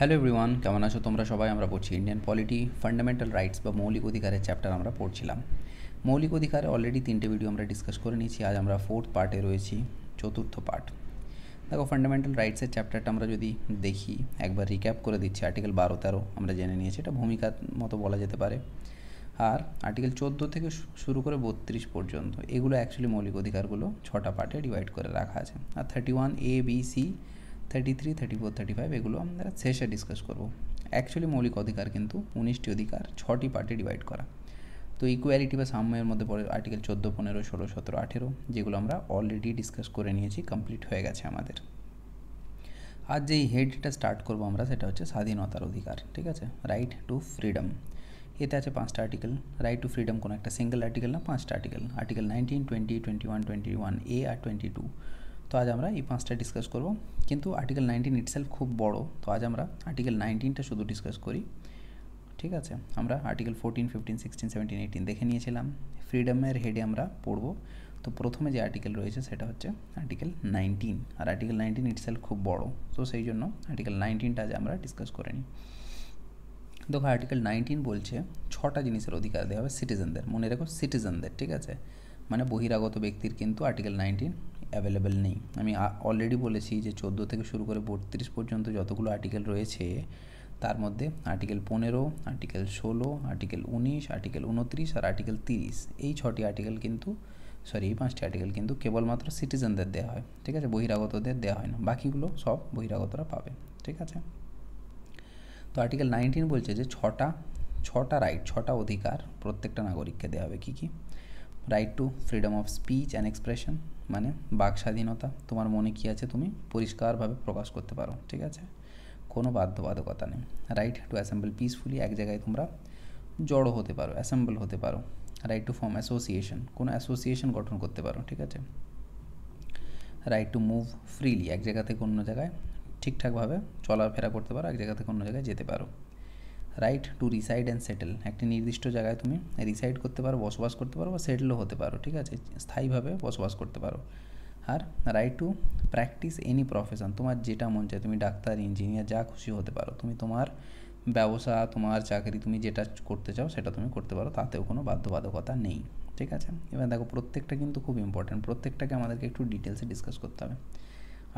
Hello everyone, কেমন আছো তোমরা সবাই? আমরা পড়ছি ইন্ডিয়ান পলিটি ফান্ডামেন্টাল রাইটস বা মৌলিক অধিকারের চ্যাপ্টার আমরা পড়ছিলাম। মৌলিক অধিকারে অলরেডি 3টে ভিডিও আমরা ডিসকাস করে নিয়েছি। আজ আমরা 4th পার্টে রয়েছি, চতুর্থ পার্ট। দেখো, ফান্ডামেন্টাল রাইটসের চ্যাপ্টারটা আমরা যদি দেখি, একবার রিক্যাপ করে দিচ্ছি। আর্টিকেল 12-13 আমরা জেনে নিয়েছি, এটা ভূমিকার মতো বলা যেতে পারে। আর আর্টিকেল 14 থেকে শুরু করে 32 পর্যন্ত এগুলো অ্যাকচুয়ালি মৌলিক অধিকারগুলো 6টা পার্টে ডিভাইড করে রাখা আছে। আর 31A, B, C, 33, 34, 35 এগুলো আমরা শেষে ডিসকাস করব। অ্যাকচুয়ালি মৌলিক অধিকার কিন্তু 19টি অধিকার 6টি পার্টে ডিভাইড করা। তো ইকুয়ালিটি বা সাম্যের মধ্যে পড়ে আর্টিকেল 14, 15, 16, 17, 18, যেগুলো আমরা অলরেডি ডিসকাস করে নিয়েছি, কমপ্লিট হয়ে গেছে আমাদের। আজ যেই হেডটা স্টার্ট করবো আমরা, সেটা হচ্ছে স্বাধীনতার অধিকার। ঠিক আছে, রাইট টু ফ্রিডম। এতে আছে 5টা আর্টিকেল। রাইট টু ফ্রিডম কোনো একটা সিঙ্গেল আর্টিকেল না, 5টা আর্টিকেল। আর্টিকেল 19, 20, 21, 21A আর 22। তো আজ আমরা এই 5টা ডিসকাস করব, কিন্তু আর্টিকেল 19 ইটসেলফ খুব বড়, তো আজ আমরা আর্টিকেল 19টা শুধু ডিসকাস করি। ঠিক আছে, আমরা আর্টিকেল 14, 15, 16, 17, 18 দেখে নিয়েছিলাম। ফ্রিডমের হেডে আমরা পড়ব। তো প্রথমে যে আর্টিকেল রয়েছে সেটা হচ্ছে আর্টিকেল 19, আর আর্টিকেল 19 ইটসেলফ খুব বড়, তো সেই জন্য আর্টিকেল 19টা আজ আমরা ডিসকাস করে নিই। দেখো, আর্টিকেল 19 বলছে 6টা জিনিসের অধিকার দেওয়া হবে সিটিজেনদের। মনে রেখো, সিটিজেনদের। ঠিক আছে, মানে বহিরাগত ব্যক্তির কিন্তু আর্টিকেল 19 অ্যাভেলেবেল নেই। আমি অলরেডি বলেছি যে 14 থেকে শুরু করে 32 পর্যন্ত যতগুলো আর্টিকেল রয়েছে, তার মধ্যে আর্টিকেল 15, আর্টিকেল 16, আর্টিকেল 19, আর্টিকেল 29 আর আর্টিকেল 30, এই 6টি আর্টিকেল কিন্তু এই 5টি আর্টিকেল কিন্তু কেবলমাত্র সিটিজেনদের দেওয়া হয়। ঠিক আছে, বহিরাগতদের দেওয়া হয় না, বাকিগুলো সব বহিরাগতরা পাবে। ঠিক আছে, তো আর্টিকেল 19 বলছে যে ছটা রাইট, 6টা অধিকার প্রত্যেকটা নাগরিককে দেওয়া হবে। কী কী? Right to freedom of speech and expression, মানে বাক স্বাধীনতা। তোমার মনে কী আছে তুমি পরিষ্কারভাবে প্রকাশ করতে পারো। ঠিক আছে, কোনো বাধ্যবাধকতা নেই। রাইট টু অ্যাসেম্বল পিসফুলি, এক জায়গায় তোমরা জড়ো হতে পারো, অ্যাসেম্বল হতে পারো। রাইট টু ফর্ম অ্যাসোসিয়েশন, কোনো অ্যাসোসিয়েশন গঠন করতে পারো। ঠিক আছে, রাইট টু মুভ ফ্রিলি, এক জায়গা থেকে অন্য জায়গায় ঠিকঠাকভাবে চলাফেরা করতে পারো, এক জায়গা থেকে অন্য জায়গায় যেতে পারো। Right to reside and settle, একটি নির্দিষ্ট জায়গায় তুমি রিসাইড করতে পারো, বসবাস করতে পারো, বা সেটেলও হতে পারো। ঠিক আছে, স্থায়ীভাবে বসবাস করতে পারো। আর right to practise any profession, তোমার যেটা মন চায়, তুমি ডাক্তার, ইঞ্জিনিয়ার, যা খুশি হতে পারো। তুমি তোমার ব্যবসা, তোমার চাকরি, তুমি যেটা করতে চাও সেটা তুমি করতে পারো, তাতেও কোনো বাধ্যবাধকতা নেই। ঠিক আছে, এবার দেখো, প্রত্যেকটা কিন্তু খুব ইম্পর্ট্যান্ট, প্রত্যেকটাকে আমাদেরকে একটু ডিটেলসে ডিসকাস করতে হবে।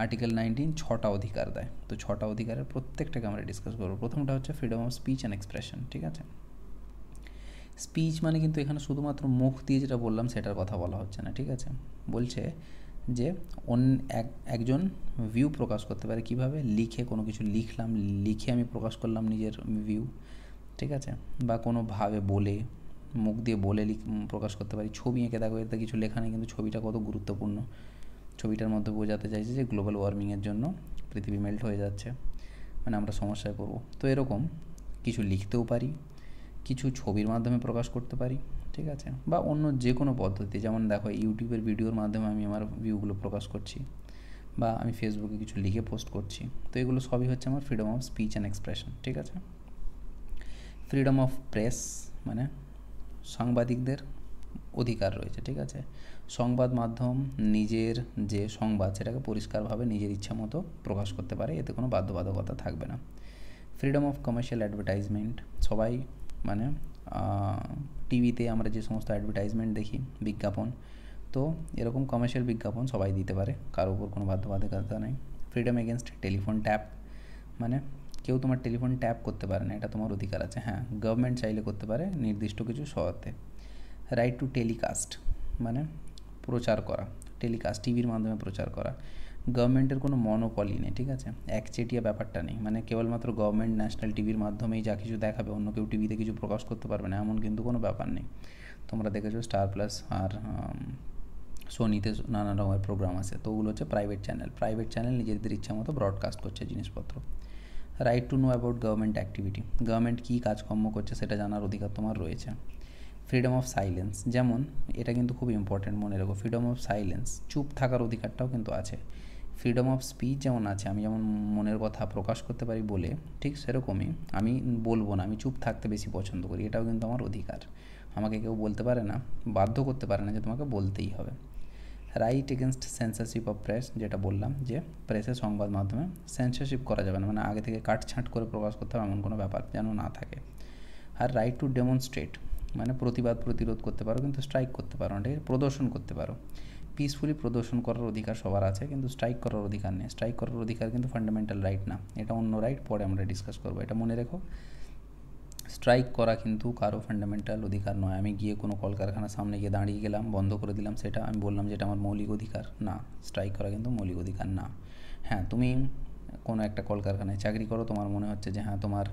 আর্টিকেল 19 6টা অধিকার দেয়, তো 6টা অধিকারের প্রত্যেকটাকে আমরা ডিসকাস করবো। প্রথমটা হচ্ছে freedom of speech and expression. ঠিক আছে, স্পিচ মানে কিন্তু এখানে শুধুমাত্র মুখ দিয়ে যেটা বললাম সেটার কথা বলা হচ্ছে না। ঠিক আছে, বলছে যে একজন ভিউ প্রকাশ করতে পারে কীভাবে? লিখে, কোনো কিছু লিখলাম, লিখে আমি প্রকাশ করলাম নিজের ভিউ। ঠিক আছে, বা কোনোভাবে বলে, মুখ দিয়ে বলে প্রকাশ করতে পারি। ছবি এঁকে, দেখো এতে কিছু লেখা নেই, কিন্তু ছবিটা কত গুরুত্বপূর্ণ। ছবিটার মধ্যে বোঝাতে চাইছে যে গ্লোবাল ওয়ার্মিংয়ের জন্য পৃথিবী মেল্ট হয়ে যাচ্ছে, মানে আমরা সমস্যায় পড়ব। তো এরকম কিছু লিখতেও পারি, কিছু ছবির মাধ্যমে প্রকাশ করতে পারি। ঠিক আছে, বা অন্য যে কোনো পদ্ধতি, যেমন দেখো ইউটিউবের ভিডিওর মাধ্যমে আমি আমার ভিউগুলো প্রকাশ করছি, বা আমি ফেসবুকে কিছু লিখে পোস্ট করছি। তো এগুলো সবই হচ্ছে আমার freedom of speech and expression. ঠিক আছে, ফ্রিডম অফ প্রেস, মানে সাংবাদিকদের অধিকার রয়েছে। ঠিক আছে, সংবাদ মাধ্যম নিজের যে সংবাদ সেটাকে পরিষ্কারভাবে নিজের ইচ্ছা মতো প্রকাশ করতে পারে, এতে কোনো বাধ্যবাধকতা থাকবে না। ফ্রিডম অফ কমার্শিয়াল অ্যাডভার্টাইজমেন্ট, সবাই মানে টিভিতে আমরা যে সমস্ত অ্যাডভার্টাইজমেন্ট দেখি, বিজ্ঞাপন, তো এরকম কমার্শিয়াল বিজ্ঞাপন সবাই দিতে পারে, কারোর উপর কোনো বাধ্যবাধকতা নেই। ফ্রিডম এগেনস্ট টেলিফোন ট্যাপ, মানে কেউ তোমার টেলিফোন ট্যাপ করতে পারে না, এটা তোমার অধিকার আছে। হ্যাঁ, গভর্নমেন্ট চাইলে করতে পারে নির্দিষ্ট কিছু শর্তে। রাইট টু টেলিকাস্ট, মানে প্রচার করা, টেলিকাস্ট টিভির মাধ্যমে প্রচার করা। গভর্নমেন্টের কোনো মনোপলি নেই। ঠিক আছে, একচেটিয়া ব্যাপারটা নেই, মানে কেবলমাত্র গভর্নমেন্ট ন্যাশনাল টিভির মাধ্যমেই যা কিছু দেখাবে, অন্য কেউ টিভিতে কিছু প্রকাশ করতে পারবে না, এমন কিন্তু কোনো ব্যাপার নেই। তোমরা দেখেছো স্টার প্লাস আর সোনিতে নানা রকমের প্রোগ্রাম আছে, তো ওগুলো হচ্ছে প্রাইভেট চ্যানেল নিজেদের ইচ্ছা মতো ব্রডকাস্ট করছে জিনিসপত্র। Right to know about government activity, government কী কাজকর্ম করছে সেটা জানার অধিকার তোমার রয়েছে। ফ্রিডম অফ সাইলেন্স, যেমন এটা কিন্তু খুব ইম্পর্টেন্ট, মনে রাখো, ফ্রিডম অফ সাইলেন্স, চুপ থাকার অধিকারটাও কিন্তু আছে। ফ্রিডম অফ স্পিচ যেমন আছে, আমি যেমন মনের কথা প্রকাশ করতে পারি বলে, ঠিক সেরকমই আমি বলবো না, আমি চুপ থাকতে বেশি পছন্দ করি, এটাও কিন্তু আমার অধিকার। আমাকে কেউ বলতে পারে না, বাধ্য করতে পারে না যে তোমাকে বলতেই হবে। Right against censorship of press, যেটা বললাম যে প্রেসের সংবাদ মাধ্যমে সেন্সরশিপ করা যাবে না, মানে আগে থেকে কাটছাঁট করে প্রকাশ করতে হবে এমন কোনো ব্যাপার যেন না থাকে। আর রাইট টু ডেমনস্ট্রেট, মানে প্রতিবাদ প্রতিরোধ করতে পারো কিন্তু স্ট্রাইক করতে পারো না, ঠিক আছে, প্রদর্শন করতে পারো। পিসফুলি প্রদর্শন করার অধিকার সবার আছে, কিন্তু স্ট্রাইক করার অধিকার নেই। স্ট্রাইক করার অধিকার কিন্তু ফান্ডামেন্টাল রাইট না, এটা অন্য রাইট, পরে আমরা ডিসকাস করবো, এটা মনে রেখো। স্ট্রাইক করা কিন্তু কারো ফান্ডামেন্টাল অধিকার নয়। আমি গিয়ে কোনো কলকারখানার সামনে গিয়ে দাঁড়িয়ে গেলাম, বন্ধ করে দিলাম, সেটা আমি বললাম যে এটা আমার মৌলিক অধিকার না। স্ট্রাইক করা কিন্তু মৌলিক অধিকার না। হ্যাঁ, তুমি কোনো একটা কলকারখানায় চাকরি করো, তোমার মনে হচ্ছে যে হ্যাঁ তোমার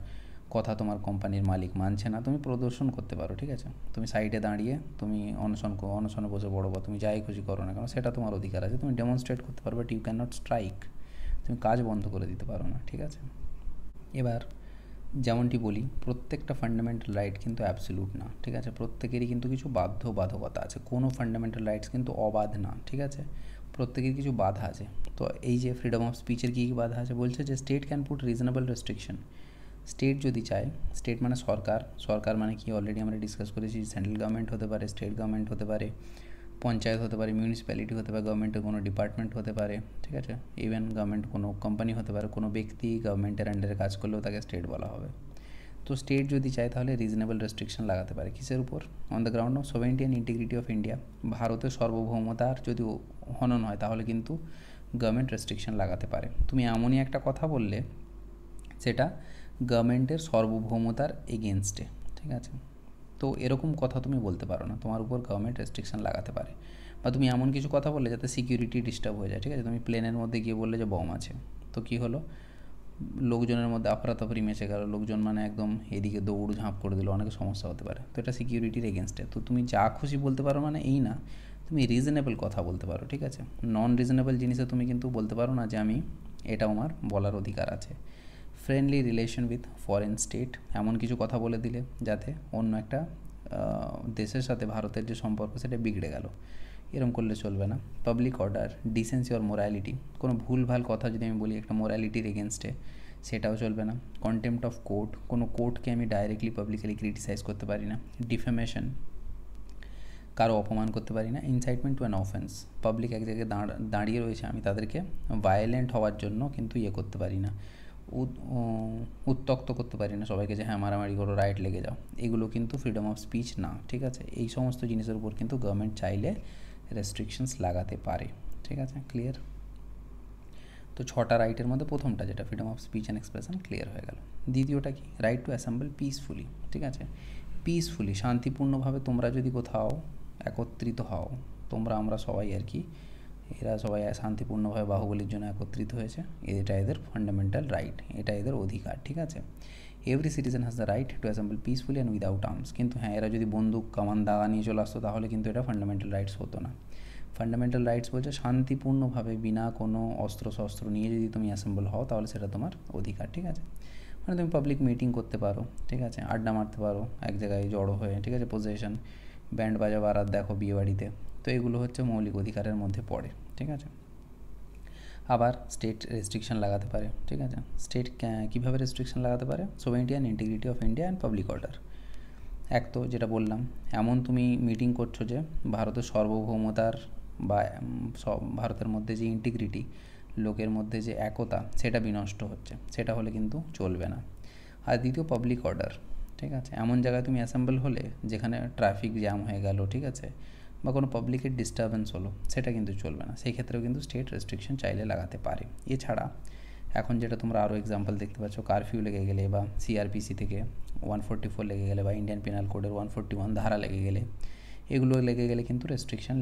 কথা তোমার কোম্পানির মালিক মানছে না, তুমি প্রদর্শন করতে পারো, ঠিক আছে, তুমি সাইডে দাঁড়িয়ে তুমি অনশনে বসে পড়ো বা তুমি যাই খুশি করো না কেন, সেটা তোমার অধিকার আছে, তুমি ডেমনস্ট্রেট করতে পারো, but you can not strike, তুমি কাজ বন্ধ করে দিতে পারো না, ঠিক আছে। এবার যেমনটি বলি, প্রত্যেকটা ফান্ডামেন্টাল রাইট কিন্তু অ্যাবসলিউট না, ঠিক আছে, প্রত্যেকেরই কিন্তু কিছু বাধ্যবাধকতা আছে, কোনো ফান্ডামেন্টাল রাইটস কিন্তু অবাধ না, ঠিক আছে, প্রত্যেকের কিছু বাধা আছে। তো এই যে ফ্রিডম অফ স্পিচের কী কী বাধা আছে বলছে যে state can put reasonable restriction. State যদি চায়, স্টেট মানে সরকার, সরকার মানে কি অলরেডি আমরা ডিসকাস করেছি, সেন্ট্রাল গভর্নমেন্ট হতে পারে, স্টেট গভর্নমেন্ট হতে পারে, পঞ্চায়েত হতে পারে, মিউনিসিপ্যালিটি হতে পারে, গভর্নমেন্টের কোনো ডিপার্টমেন্ট হতে পারে, ঠিক আছে, ইভেন গভর্নমেন্ট কোনো কোম্পানি হতে পারে, কোনো ব্যক্তি গভর্নমেন্টের আন্ডারে কাজ করলেও তাকে স্টেট বলা হবে। তো স্টেট যদি চায় তাহলে রিজনেবল রেস্ট্রিকশন লাগাতে পারে, কিসের উপর? On the ground of sovereignty and integrity of India, ভারতের সার্বভৌমতার যদি হনন হয় তাহলে কিন্তু গভর্নমেন্ট রেস্ট্রিকশন লাগাতে পারে। তুমি এমনই একটা কথা বললে সেটা গভর্নমেন্টের সার্বভৌমতার এগেনস্টে, ঠিক আছে, তো এরকম কথা তুমি বলতে পারো না, তোমার উপর গভর্নমেন্ট রেস্ট্রিকশন লাগাতে পারে। বা তুমি এমন কিছু কথা বললে যাতে সিকিউরিটি ডিস্টার্ব হয়ে যায়, ঠিক আছে, তুমি প্লেনের মধ্যে গিয়ে বললে যে বম আছে, তো কী হলো, লোকজনের মধ্যে আফরাতফরি মেচে গেল, লোকজন মানে একদম এদিকে দৌড় ঝাঁপ করে দিল, অনেক সমস্যা হতে পারে, তো এটা সিকিউরিটির এগেনস্টে। তো তুমি যা খুশি বলতে পারো মানে এই না, তুমি রিজনেবল কথা বলতে পারো, ঠিক আছে, নন রিজনেবল জিনিসে তুমি কিন্তু বলতে পারো না যে আমি এটা আমার বলার অধিকার আছে। Friendly relation with foreign state, এমন কিছু কথা বলে দিলে যাতে অন্য একটা দেশের সাথে ভারতের যে সম্পর্ক সেটা বিগড়ে গেল, এরকম করলে চলবে না। Public order, decency or morality, কোনো ভুলভাল কথা যদি আমি বলি একটা মোরালিটির এগেনস্টে, সেটাও চলবে না। কন্টেম্পট অফ কোর্ট, কোনো কোর্টকে আমি ডাইরেক্টলি পাবলিকলি ক্রিটিসাইজ করতে পারি না। ডিফেমেশন, কারো অপমান করতে পারি না। Incitement to an offence, public এক জায়গায় দাঁড়িয়ে রয়েছে, আমি তাদেরকে ভায়োলেন্ট হওয়ার জন্য কিন্তু করতে পারি না, উত্তক্ত করতে পারি না সবাইকে যে হ্যাঁ মারামারি করো, রাইট লেগে যাও, এগুলো কিন্তু ফ্রিডম অফ স্পিচ না, ঠিক আছে। এই সমস্ত জিনিসের উপর কিন্তু গভর্নমেন্ট চাইলে রেস্ট্রিকশনস লাগাতে পারে, ঠিক আছে, ক্লিয়ার। তো 6টা রাইটের মধ্যে প্রথমটা যেটা freedom of speech and expression clear হয়ে গেল। দ্বিতীয়টা কি? রাইট টু অ্যাসেম্বল পিসফুলি, ঠিক আছে, পিসফুলি শান্তিপূর্ণভাবে তোমরা যদি কোথাও একত্রিত হও, তোমরা আমরা সবাই আর কি, এরা সবাই শান্তিপূর্ণভাবে বাহুবলীর জন্য একত্রিত হয়েছে, এটা এদের ফান্ডামেন্টাল রাইট, এটা এদের অধিকার, ঠিক আছে। Every citizen has the right two assemble peacefully and without arms, কিন্তু হ্যাঁ এরা যদি বন্দুক কামান দাগা নিয়ে চলে আসতো তাহলে কিন্তু এটা ফান্ডামেন্টাল রাইটস হতো না। ফান্ডামেন্টাল রাইটস বলছে শান্তিপূর্ণভাবে বিনা কোনো অস্ত্র নিয়ে যদি তুমি অ্যাসেম্বল হও তাহলে সেটা তোমার অধিকার, ঠিক আছে। মানে তুমি পাবলিক মিটিং করতে পারো, ঠিক আছে, আড্ডা মারতে পারো এক জায়গায় জড়ো হয়ে, ঠিক আছে, পজিশন, ব্যান্ড বাজা বারাত দেখো বিয়েবাড়িতে, তো এগুলো হচ্ছে মৌলিক অধিকারের মধ্যে পড়ে, ঠিক আছে। আবার স্টেট রেস্ট্রিকশন লাগাতে পারে, ঠিক আছে। স্টেট কীভাবে রেস্ট্রিকশন লাগাতে পারে? Sovereignty and integrity of India and public order. এক তো যেটা বললাম, এমন তুমি মিটিং করছো যে ভারতের সার্বভৌমতার বা ভারতের মধ্যে যে ইন্টিগ্রিটি, লোকের মধ্যে যে একতা, সেটা বিনষ্ট হচ্ছে, সেটা হলে কিন্তু চলবে না। আর দ্বিতীয় পাবলিক অর্ডার, ঠিক আছে, এমন জায়গায় তুমি অ্যাসেম্বল হলে যেখানে ট্রাফিক জ্যাম হয়ে গেল, ঠিক আছে, বা কোনো পাবলিকের ডিস্টারবেন্স হলো, সেটা কিন্তু চলবে না, সেই ক্ষেত্রেও কিন্তু স্টেট রেস্ট্রিকশন চাইলে লাগাতে পারে। এছাড়া এখন যেটা তোমরা আরও এক্সাম্পল দেখতে পাচ্ছ, কারফিউ লেগে গেলে বা সিআরপিসি থেকে 144 লেগে গেলে বা ইন্ডিয়ান পেনাল কোডের 141 ধারা লেগে গেলে, এগুলো লেগে গেলে কিন্তু রেস্ট্রিকশন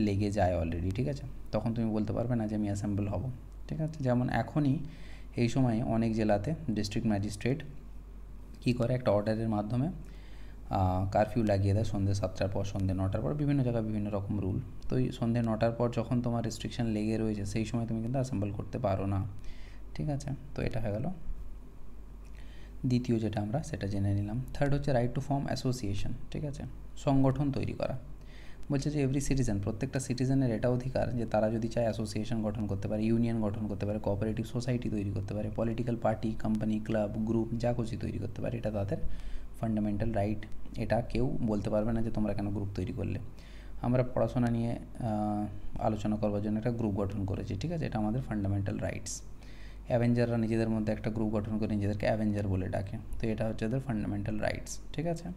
লেগে যায় অলরেডি, ঠিক আছে। তখন তুমি বলতে পারবে না যে আমি অ্যাসেম্বল হব, ঠিক আছে। যেমন এখনই এই সময়ে অনেক জেলাতে ডিস্ট্রিক্ট ম্যাজিস্ট্রেট কী করে, একটা অর্ডারের মাধ্যমে কারফিউ লাগিয়ে দেয় সন্ধ্যে 7টার পর, সন্ধ্যে 9টার পর, বিভিন্ন জায়গায় বিভিন্ন রকম রুল। তো এই সন্ধ্যে 9টার পর যখন তোমার রেস্ট্রিকশন লেগে রয়েছে সেই সময় তুমি কিন্তু অ্যাসেম্বল করতে পারো না, ঠিক আছে। তো এটা হয়ে গেল দ্বিতীয় যেটা আমরা সেটা জেনে নিলাম। থার্ড হচ্ছে রাইট টু ফর্ম অ্যাসোসিয়েশন, ঠিক আছে, সংগঠন তৈরি করা। বলছে যে এভরি সিটিজেন, প্রত্যেকটা সিটিজেনের এটা অধিকার যে তারা যদি চায় অ্যাসোসিয়েশন গঠন করতে পারে, ইউনিয়ন গঠন করতে পারে, কোঅপারেটিভ সোসাইটি তৈরি করতে পারে, political party, company, club, group যা খুশি তৈরি করতে পারে, এটা তাদের ফান্ডামেন্টাল রাইট। এটা কেউ বলতে পারবে না যে তোমরা কেন গ্রুপ তৈরি করলে। আমরা পড়াশোনা নিয়ে আলোচনা করবার জন্য একটা গ্রুপ গঠন করেছি, ঠিক আছে? এটা আমাদের ফান্ডামেন্টাল রাইটস। অ্যাভেঞ্জাররা নিজেদের মধ্যে একটা গ্রুপ গঠন করে নিজেদেরকে অ্যাভেঞ্জার বলে ডাকে, তো এটা হচ্ছে ওদের ফান্ডামেন্টাল রাইটস, ঠিক আছে?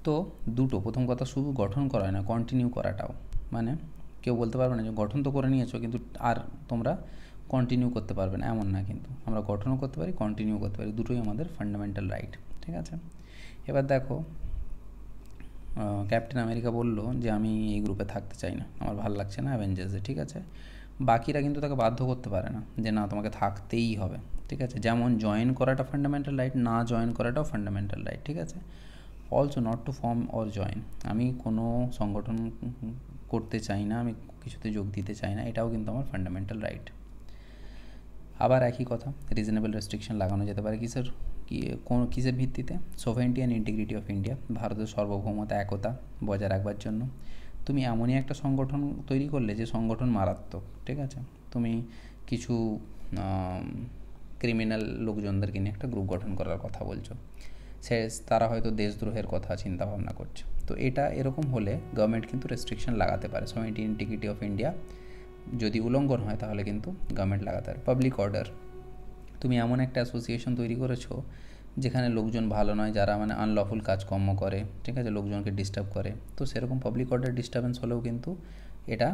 তো দুটো, প্রথম কথা শুধু গঠন করা হয় না, কন্টিনিউ করাটাও, মানে কেউ বলতে পারবে না যে গঠন তো করে নিয়েছো কিন্তু আর তোমরা কন্টিনিউ করতে পারবে না, এমন না, কিন্তু আমরা গঠনও করতে পারি, কন্টিনিউ করতে পারি, দুটোই আমাদের ফান্ডামেন্টাল রাইট, ঠিক আছে? এবার দেখো, ক্যাপ্টেন আমেরিকা বলল যে আমি এই গ্রুপে থাকতে চাই না, আমার ভালো লাগছে না অ্যাভেঞ্জার্সে, ঠিক আছে? বাকিরা কিন্তু তাকে বাধ্য করতে পারে না যে না তোমাকে থাকতেই হবে, ঠিক আছে? যেমন জয়েন করাটা ফান্ডামেন্টাল রাইট, না জয়েন করাটাও ফান্ডামেন্টাল রাইট, ঠিক আছে? Also not to form or join, আমি কোনো সংগঠন করতে চাই না, আমি কিছুতে যোগ দিতে চাই না, এটাও কিন্তু আমার ফান্ডামেন্টাল রাইট। আবার একই কথা, রিজনেবল রেস্ট্রিকশন লাগানো যেতে পারে কিসের ভিত্তিতে? সোভেরেনিটি অ্যান্ড ইন্টিগ্রিটি অফ ইন্ডিয়া, ভারতের সার্বভৌমতা একতা বজায় রাখবার জন্য। তুমি এমনই একটা সংগঠন তৈরি করলে যে সংগঠন মারাত্মক, ঠিক আছে? তুমি কিছু ক্রিমিনাল লোকজনদেরকে নিয়ে একটা গ্রুপ গঠন করার কথা বলছো, তারা হয়তো দেশদ্রোহের কথা চিন্তা ভাবনা করছে, তো এটা এরকম হলে গভর্নমেন্ট কিন্তু রেস্ট্রিকশন লাগাতে পারে। সোভেরেনিটি ইন্টিগ্রিটি অফ ইন্ডিয়া যদি উল্লঙ্ঘন হয় তাহলে কিন্তু গভর্নমেন্ট লাগাতে পারে। পাবলিক অর্ডার, তুমি এমন একটা অ্যাসোসিয়েশন তৈরি করেছো যেখানে লোকজন ভালো নয়, যারা মানে আনলফুল কাজকর্ম করে, ঠিক আছে, লোকজনকে ডিস্টার্ব করে, তো সেরকম পাবলিক অর্ডার ডিস্টার্বেন্স হলেও কিন্তু এটা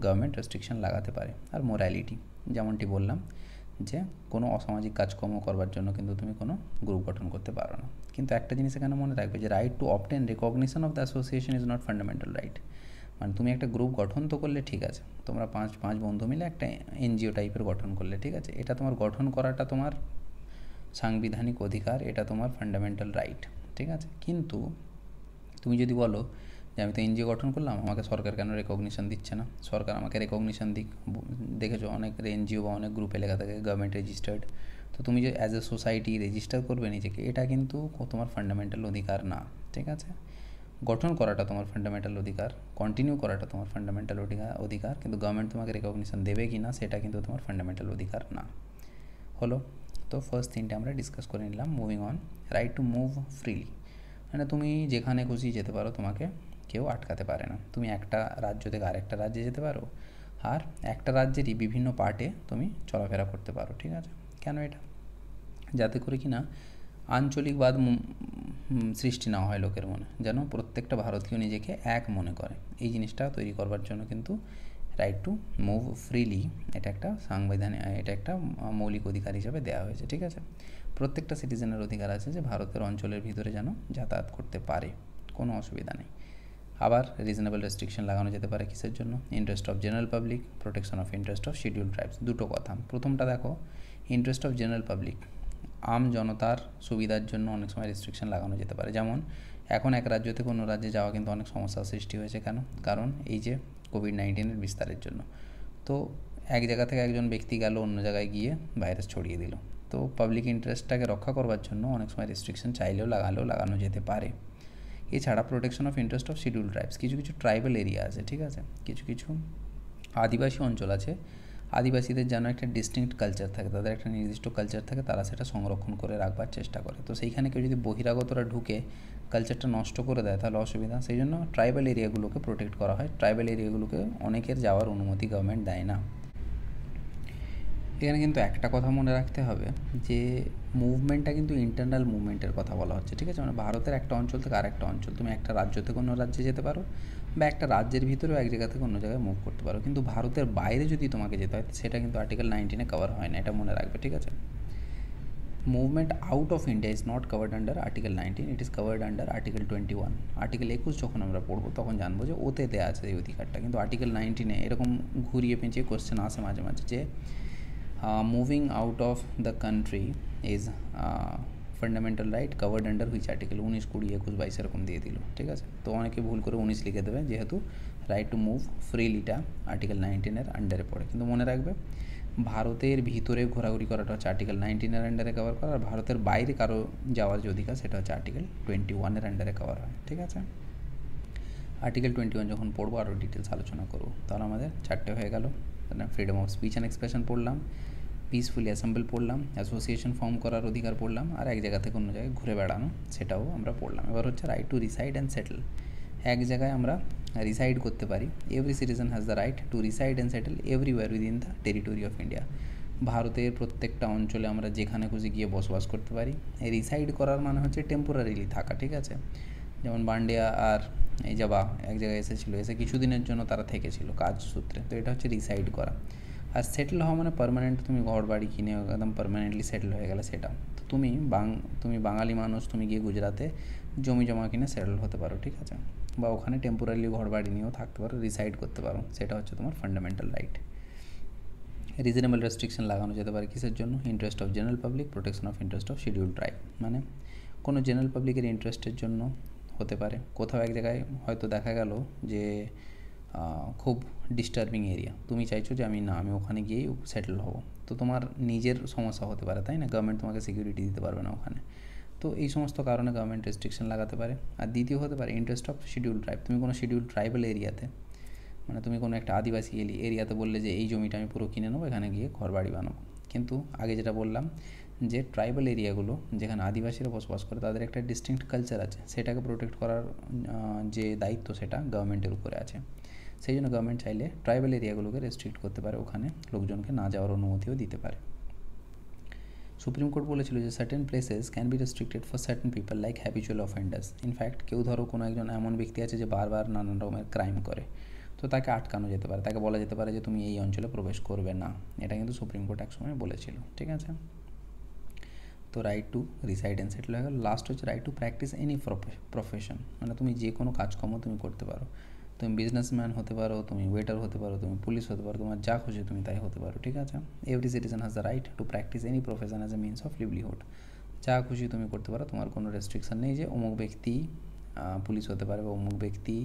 গভর্নমেন্ট রেস্ট্রিকশন লাগাতে পারে। আর মোরালিটি, যেমনটি বললাম যে কোনো অসামাজিক কাজকর্ম করবার জন্য কিন্তু তুমি কোনো গ্রুপ গঠন করতে পারো না। কিন্তু একটা জিনিস এখানে মনে রাখবে যে right to obtain recognition of the association is not fundamental right. মানে তুমি একটা গ্রুপ গঠন তো করলে, ঠিক আছে, তোমরা পাঁচ বন্ধু মিলে একটা এনজিও টাইপের গঠন করলে, ঠিক আছে, এটা তোমার গঠন করাটা তোমার সাংবিধানিক অধিকার, এটা তোমার ফান্ডামেন্টাল রাইট, ঠিক আছে? কিন্তু তুমি যদি বলো যে আমি তো এনজিও গঠন করলাম, আমাকে সরকার কেন রেকগনিশন দিচ্ছে না, সরকার আমাকে রেকগনিশন দিক, দেখেছো অনেক এনজিও বা অনেক গ্রুপে লেখা থাকে গভর্নমেন্ট রেজিস্টার্ড, তো তুমি যে অ্যাজ এ সোসাইটি রেজিস্টার করবে নিজেকে, এটা কিন্তু তোমার ফান্ডামেন্টাল অধিকার না, ঠিক আছে? গঠন করাটা তোমার ফান্ডামেন্টাল অধিকার, কন্টিনিউ করাটা তোমার ফান্ডামেন্টাল অধিকার, কিন্তু গভর্নমেন্ট তোমাকে রেকগনিশন দেবে কি না সেটা কিন্তু তোমার ফান্ডামেন্টাল অধিকার না। হলো? তো ফার্স্ট তিনটে আমরা ডিসকাস করে নিলাম। Moving on, right to move freely, মানে তুমি যেখানে খুশি যেতে পারো, তোমাকে কেউ আটকাতে পারে না, তুমি একটা রাজ্য থেকে আরেকটা রাজ্যে যেতে পারো, আর একটা রাজ্যেরই বিভিন্ন পার্টে তুমি চলাফেরা করতে পারো, ঠিক আছে? কেন এটা? যাতে করে কি না আঞ্চলিকবাদ সৃষ্টি না হয় লোকের মনে, যেন প্রত্যেকটা ভারতীয় নিজেকে এক মনে করে, এই জিনিসটা তৈরি করবার জন্য কিন্তু রাইট টু মুভ ফ্রিলি এটা একটা এটা একটা মৌলিক অধিকার হিসাবে দেওয়া হয়েছে, ঠিক আছে? প্রত্যেকটা সিটিজেনের অধিকার আছে যে ভারতের অঞ্চলের ভিতরে যেন যাতায়াত করতে পারে, কোনো অসুবিধা নেই। আবার রিজনেবল রেস্ট্রিকশন লাগানো যেতে পারে কিসের জন্য? Interest of general public, protection of interest of schedule tribes. দুটো কথা, প্রথমটা দেখো, ইন্টারেস্ট অফ জেনারেল পাবলিক, আম জনতার সুবিধার জন্য অনেক সময় রেস্ট্রিকশন লাগানো যেতে পারে। যেমন এখন এক রাজ্য থেকে অন্য রাজ্যে যাওয়া কিন্তু অনেক সমস্যার সৃষ্টি হয়েছে, কেন? কারণ এই যে কোভিড-19 বিস্তারের জন্য, তো এক জায়গা থেকে একজন ব্যক্তি গেল অন্য জায়গায় গিয়ে ভাইরাস ছড়িয়ে দিল, তো পাবলিক ইন্টারেস্টটাকে রক্ষা করবার জন্য অনেক সময় রেস্ট্রিকশন চাইলেও লাগানো যেতে পারে। এছাড়া protection of interest of schedule tribes, কিছু ট্রাইবাল এরিয়া আছে, ঠিক আছে, কিছু আদিবাসী অঞ্চল আছে, আদিবাসীদের যেন একটা ডিস্টিংক্ট কালচার থাকে, তাদের একটা নির্দিষ্ট কালচার থাকে, তারা সেটা সংরক্ষণ করে রাখবার চেষ্টা করে, তো সেইখানে কেউ যদি বহিরাগতরা ঢুকে কালচারটা নষ্ট করে দেয় তাহলে অসুবিধা, সেই জন্য ট্রাইবাল এরিয়াগুলোকে প্রোটেক্ট করা হয়। ট্রাইবাল এরিয়াগুলোকে অনেকের যাওয়ার অনুমতি গভর্নমেন্ট দেয় না। এখানে কিন্তু একটা কথা মনে রাখতে হবে যে মুভমেন্টটা কিন্তু ইন্টারনাল মুভমেন্টের কথা বলা হচ্ছে, ঠিক আছে? মানে ভারতের একটা অঞ্চল থেকে আরেকটা অঞ্চল, তুমি একটা রাজ্য থেকে অন্য রাজ্যে যেতে পারো, বা একটা রাজ্যের ভিতরেও এক জায়গা থেকে অন্য জায়গায় মুভ করতে পারো, কিন্তু ভারতের বাইরে যদি তোমাকে যেতে হয় সেটা কিন্তু আর্টিকেল 19 কভার হয় না, এটা মনে রাখবে, ঠিক আছে? Movement out of India is not covered under article 19, it is covered under article 21। Article 21 যখন আমরা পড়বো তখন জানবো যে ওতে দেওয়া আছে এই অধিকারটা, কিন্তু আর্টিকেল 19 এরকম ঘুরিয়ে পেঁচিয়ে কোশ্চেন আসে মাঝে মাঝে যে moving out of the country is fundamental right covered under which article, 19, 20, 21, 22 এরকম দিয়ে দিল, ঠিক আছে? তো অনেকে ভুল করে 19 লিখে দেবে, যেহেতু রাইট টু মুভ ফ্রিলিটা আর্টিকেল 19 আন্ডারে পড়ে, কিন্তু মনে রাখবে ভারতের ভিতরে ঘোরাঘুরি করাটা হচ্ছে আর্টিকেল 19 আন্ডারে কভার করা, আর ভারতের বাইরে কারো যাওয়ার যে অধিকার সেটা হচ্ছে আর্টিকেল 21 আন্ডারে কভার হয়, ঠিক আছে? আর্টিকেল 21 যখন পড়বো আরও ডিটেলস আলোচনা করবো। তাহলে আমাদের 4টে হয়ে গেল, freedom of speech and expression পড়লাম, পিসফুলি অ্যাসেম্বল পড়লাম, অ্যাসোসিয়েশন ফর্ম করার অধিকার পড়লাম, আর এক জায়গা থেকে অন্য জায়গায় ঘুরে বেড়ানো সেটাও আমরা পড়লাম। এবার হচ্ছে right to reside and settle, এক জায়গায় আমরা রিসাইড করতে পারি। Every citizen has the right to reside and settle everywhere within the territory of India. ভারতের প্রত্যেকটা অঞ্চলে আমরা যেখানে খুশি গিয়ে বসবাস করতে পারি। এই রিসাইড করার মানে হচ্ছে টেম্পোরারিলি থাকা, ঠিক আছে। যেমন বান্ডিয়া আর এই জাবা এক জায়গায় এসেছিলো, এসে কিছুদিনের জন্য তারা থেকেছিল কাজ সূত্রে, তো এটা হচ্ছে রিসাইড করা। আর সেটেল হওয়া মানে পার্মানেন্ট, তুমি ঘর বাড়ি কিনে একদম পার্মানেন্টলি সেটেল হয়ে গেলে সেটা। তো তুমি বাঙালি মানুষ, তুমি গিয়ে গুজরাতে জমি জমা কিনে সেটেল হতে পারো, ঠিক আছে, বা ওখানে টেম্পোরারি ঘর বাড়ি নিয়েও থাকতে পারো, রিসাইড করতে পারো, সেটা হচ্ছে তোমার ফান্ডামেন্টাল রাইট। রিজনেবল রেস্ট্রিকশন লাগানো যেতে পারে কিসের জন্য? Interest of general public, protection of interest of schedule tribe, মানে কোনো জেনারেল পাবলিকের ইন্টারেস্টের জন্য হতে পারে। কোথাও এক জায়গায় হয়তো দেখা গেল যে খুব ডিস্টার্বিং এরিয়া, তুমি চাইছো যে আমি ওখানে গিয়েই সেটেল হব, তো তোমার নিজের সমস্যা হতে পারে, তাই না? গভর্নমেন্ট তোমাকে সিকিউরিটি দিতে পারবে না ওখানে, তো এই সমস্ত কারণে গভর্নমেন্ট রেস্ট্রিকশন লাগাতে পারে। আর দ্বিতীয় হতে পারে ইন্টারেস্ট অফ শিডিউল ট্রাইব, তুমি কোনো শিডিউল ট্রাইবাল এরিয়াতে, মানে তুমি কোনো একটা আদিবাসী এরিয়াতে বললে যে এই জমিটা আমি পুরো কিনে নেবো, এখানে গিয়ে ঘর বাড়ি বানাবো, কিন্তু আগে যেটা বললাম যে ট্রাইবাল এরিয়াগুলো যেখানে আদিবাসীরা বসবাস করে তাদের একটা ডিস্টিংক্ট কালচার আছে, সেটাকে প্রোটেক্ট করার যে দায়িত্ব সেটা গভর্নমেন্টের উপরে আছে। সেই জন্য গভর্নমেন্ট চাইলে ট্রাইবাল এরিয়াগুলোকে রেস্ট্রিক্ট করতে পারে, ওখানে লোকজনকে না যাওয়ার অনুমতিও দিতে পারে। সুপ্রিম কোর্ট বলেছিল যে certain places can be restricted for certain people like habitual offenders. In fact কেউ ধরো কোনো একজন এমন ব্যক্তি আছে যে বারবার নানান রকমের ক্রাইম করে, তো তাকে আটকানো যেতে পারে, তাকে বলা যেতে পারে যে তুমি এই অঞ্চলে প্রবেশ করবে না। এটা কিন্তু সুপ্রিম কোর্ট একসময় বলেছিল, ঠিক আছে। তো right to reside and settle হয়ে গেল। লাস্ট হচ্ছে right to practise any profession, মানে তুমি যে কোনো কাজকর্ম তুমি করতে পারো। তুমি বিজনেসম্যান হতে পারো, তুমি ওয়েটার হতে পারো, তুমি পুলিশ হতে পারো, তোমার যা খুশি তুমি তাই হতে পারো, ঠিক আছে। Every citizen has the right to practise any profession as a means of livelihood. যা খুশি তুমি করতে পারো, তোমার কোনো রেস্ট্রিকশান নেই যে অমুক ব্যক্তি পুলিশ হতে পারে, বা অমুক ব্যক্তি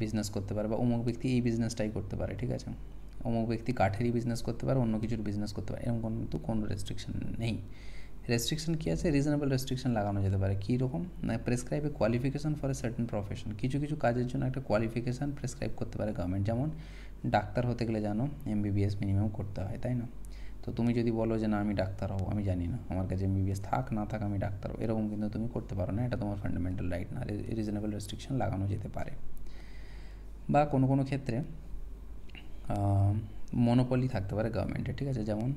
বিজনেস করতে পারে, বা অমুক ব্যক্তি এই বিজনেসটাই করতে পারে, ঠিক আছে। অমুক ব্যক্তি কাঠেরই বিজনেস করতে পারে, অন্য কিছুর বিজনেস করতে পারে, এরকম কিন্তু কোনো রেস্ট্রিকশন নেই। রেস্ট্রিকশন কী আছে? রিজনেবল রেস্ট্রিকশন লাগানো যেতে পারে। কী রকম? না, prescribe A qualification for a certain profession. কিছু কিছু কাজের জন্য একটা কোয়ালিফিকেশান প্রেসক্রাইব করতে পারে গভর্নমেন্ট। যেমন ডাক্তার হতে গেলে জানো MBBS মিনিমাম করতে হয়, তাই না? তো তুমি যদি বলো যে না আমি ডাক্তার হব, আমি জানি না, আমার কাছে MBBS থাক না থাক আমি ডাক্তার হব, এরকম কিন্তু তুমি করতে পারো না, এটা তোমার ফান্ডামেন্টাল রাইট না। রিজনেবল রেস্ট্রিকশন লাগানো যেতে পারে। বা কোনো কোনো ক্ষেত্রে মনোপলি থাকতে পারে গভর্নমেন্টের, ঠিক আছে। যেমন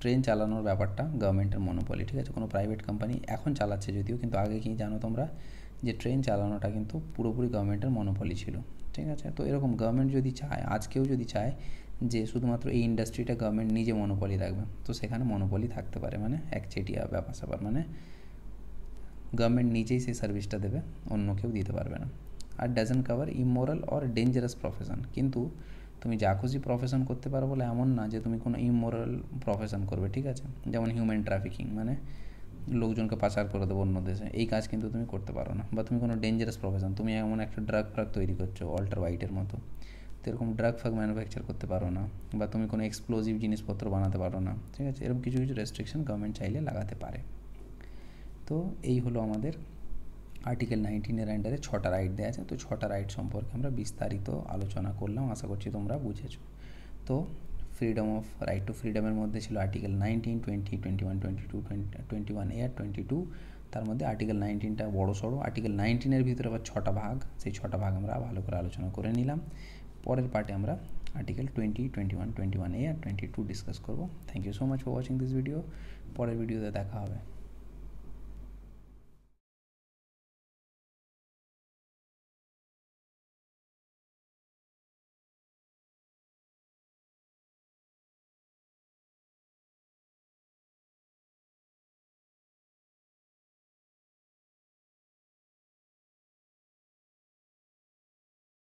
ট্রেন চালানোর ব্যাপারটা গভর্নমেন্টের মনোপলি, ঠিক আছে। কোনো প্রাইভেট কোম্পানি এখন চালাচ্ছে যদিও, কিন্তু আগে কি জানো তোমরা যে ট্রেন চালানোটা কিন্তু পুরোপুরি গভর্নমেন্টের মনোপলি ছিল, ঠিক আছে। তো এরকম গভর্নমেন্ট যদি চায়, আজকেও যদি চায় যে শুধুমাত্র এই ইন্ডাস্ট্রিটা গভর্নমেন্ট নিজে মনোপলি রাখবে, তো সেখানে মনোপলি থাকতে পারে, মানে একচেটিয়া ব্যাপার স্যাপার, মানে গভর্নমেন্ট নিজেই সেই সার্ভিসটা দেবে, অন্য কেউ দিতে পারবে না। আর doesn't cover immoral or dangerous profession, কিন্তু তুমি যা খুশি প্রফেশন করতে পারো বলে এমন না যে তুমি কোনো ইমোরাল প্রফেশন করবে, ঠিক আছে। যেমন হিউম্যান ট্রাফিকিং, মানে লোকজনকে পাচার করে দেবো অন্য দেশে, এই কাজ কিন্তু তুমি করতে পারো না। বা তুমি কোনো ডেঞ্জারাস প্রফেশন, তুমি এমন একটা ড্রাগ তৈরি করছো অল্টার হোয়াইটের মতো, তো এরকম ড্রাগ ম্যানুফ্যাকচার করতে পারো না। বা তুমি কোনো এক্সপ্লোজিভ জিনিসপত্র বানাতে পারো না, ঠিক আছে। এরকম কিছু কিছু রেস্ট্রিকশন গভর্নমেন্ট চাইলে লাগাতে পারে। তো এই হলো আমাদের আর্টিকেল 19-এর আন্ডারে 6টা রাইট দেওয়া আছে। তো 6টা রাইট সম্পর্কে আমরা বিস্তারিত আলোচনা করলাম, আশা করছি তোমরা বুঝেছো। তো রাইট টু ফ্রিডমের মধ্যে ছিল আর্টিকেল 19, 20, 21, 22, 21A আর 22। তার মধ্যে আর্টিকেল 19টা বড় সড়ো। আর্টিকেল 19-এর ভিতরে আবার 6টা ভাগ, সেই 6টা ভাগ আমরা ভালো করে আলোচনা করে নিলাম। পরের পার্টে আমরা আর্টিকেল 20, 21, 21A আর 22 ডিসকাস করবো। Thank you so much for watching this video. পরের ভিডিওতে দেখা হবে।